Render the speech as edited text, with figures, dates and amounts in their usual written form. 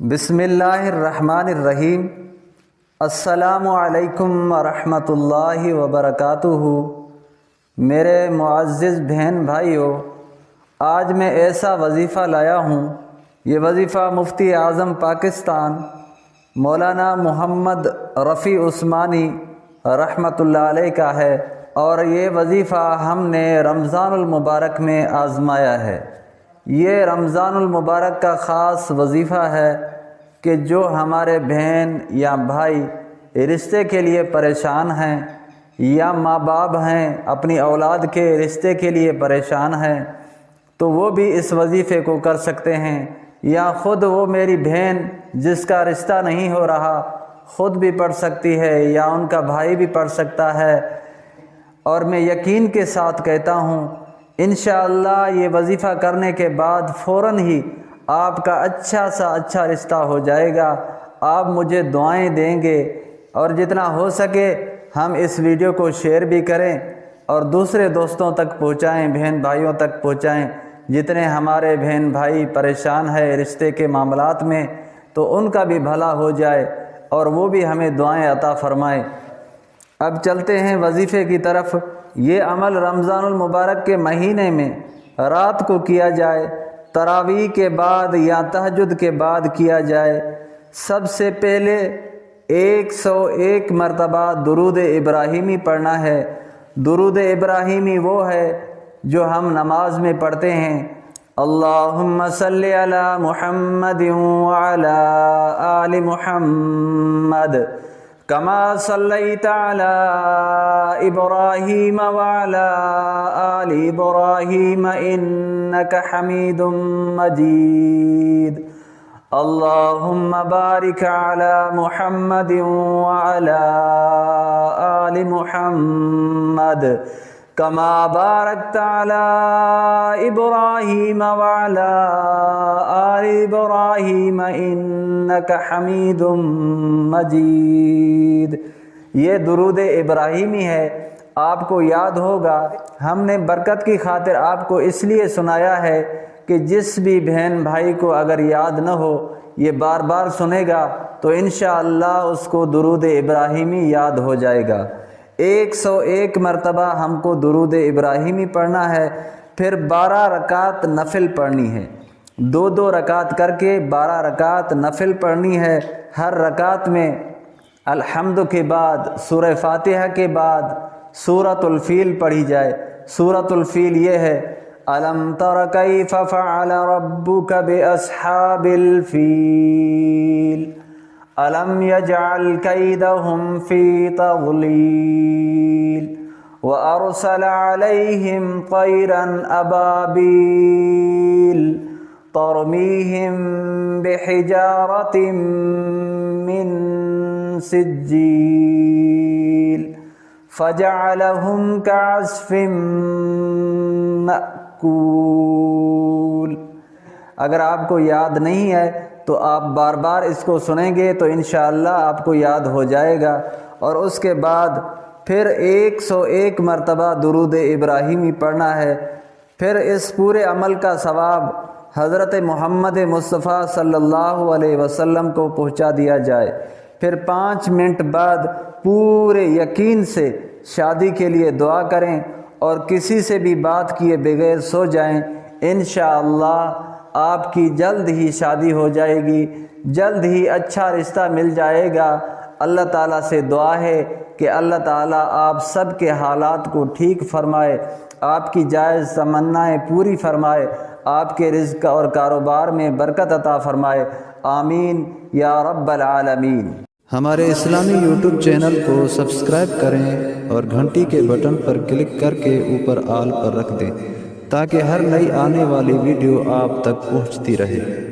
بسم اللہ الرحمن الرحیم۔ السلام علیکم ورحمۃ اللہ وبرکاتہ۔ میرے معزز بہن بھائیو، آج میں ایسا وظیفہ لایا ہوں۔ یہ وظیفہ مفتی اعظم پاکستان مولانا محمد رفیع عثمانی رحمۃ اللہ علیہ کا ہے، اور یہ وظیفہ ہم نے رمضان المبارک میں آزمایا ہے۔ یہ رمضان المبارک کا خاص وظیفہ ہے کہ جو ہمارے بہن یا بھائی رشتے کے لیے پریشان ہیں، یا ماں باپ ہیں اپنی اولاد کے رشتے کے لیے پریشان ہیں، تو وہ بھی اس وظیفے کو کر سکتے ہیں، یا خود وہ میری بہن جس کا رشتہ نہیں ہو رہا خود بھی پڑھ سکتی ہے، یا ان کا بھائی بھی پڑھ سکتا ہے۔ اور میں یقین کے ساتھ کہتا ہوں انشاءاللہ یہ وظیفہ کرنے کے بعد فوراً ہی آپ کا اچھا سا اچھا رشتہ ہو جائے گا۔ آپ مجھے دعائیں دیں گے، اور جتنا ہو سکے ہم اس ویڈیو کو شیئر بھی کریں اور دوسرے دوستوں تک پہنچائیں، بہن بھائیوں تک پہنچائیں۔ جتنے ہمارے بہن بھائی پریشان ہیں رشتے کے معاملات میں، تو ان کا بھی بھلا ہو جائے اور وہ بھی ہمیں دعائیں عطا فرمائیں۔ اب چلتے ہیں وظیفے کی طرف۔ یہ عمل رمضان المبارک کے مہینے میں رات کو کیا جائے، تراویح کے بعد یا تہجد کے بعد کیا جائے۔ سب سے پہلے 101 مرتبہ درود ابراہیمی پڑھنا ہے۔ درود ابراہیمی وہ ہے جو ہم نماز میں پڑھتے ہیں، اللہم صلی علی محمد وعلی آل محمد کما صلیت علی ابراہیم وعلی آل ابراہیم انک حمید مجید، اللہم بارک علی محمد وعلی آل محمد کما بارکت علی ابراہیم وعلی آل ابراہیم انک حمید مجید۔ یہ درود ابراہیمی ہے، آپ کو یاد ہوگا۔ ہم نے برکت کی خاطر آپ کو اس لیے سنایا ہے کہ جس بھی بہن بھائی کو اگر یاد نہ ہو، یہ بار بار سنے گا تو انشاءاللہ اس کو درود ابراہیمی یاد ہو جائے گا۔ 101 مرتبہ ہم کو درود ابراہیمی پڑھنا ہے، پھر 12 رکعت نفل پڑھنی ہے۔ 2 رکعت کر کے 12 رکعت نفل پڑھنی ہے۔ ہر رکعت میں الحمد کے بعد سورہ فاتحہ کے بعد سورۃ الفیل پڑھی جائے۔ سورۃ الفیل یہ ہے، الم تر کیف فعل ربک باصحاب الفیل الم یجعل کیدہم فی تضلیل وارسل علیہم طیرا ابابیل ترمیہم بحجارۃ من سجیل فجعلہم کعصف مأکول۔ اگر آپ کو یاد نہیں ہے تو آپ بار بار اس کو سنیں گے تو انشاءاللہ آپ کو یاد ہو جائے گا۔ اور اس کے بعد پھر 101 مرتبہ درود ابراہیمی پڑھنا ہے۔ پھر اس پورے عمل کا ثواب حضرت محمد مصطفیٰ صلی اللہ علیہ وسلم کو پہنچا دیا جائے۔ پھر 5 منٹ بعد پورے یقین سے شادی کے لیے دعا کریں، اور کسی سے بھی بات کیے بغیر سو جائیں۔ انشاءاللہ آپ کی جلد ہی شادی ہو جائے گی، جلد ہی اچھا رشتہ مل جائے گا۔ اللہ تعالیٰ سے دعا ہے کہ اللہ تعالیٰ آپ سب کے حالات کو ٹھیک فرمائے، آپ کی جائز تمنائیں پوری فرمائے، آپ کے رزق اور کاروبار میں برکت عطا فرمائے، آمین یا رب العالمین۔ ہمارے اسلامی یوٹیوب چینل کو سبسکرائب کریں اور گھنٹی کے بٹن پر کلک کر کے اوپر آل پر رکھ دیں، تاکہ ہر نئی آنے والی ویڈیو آپ تک پہنچتی رہے۔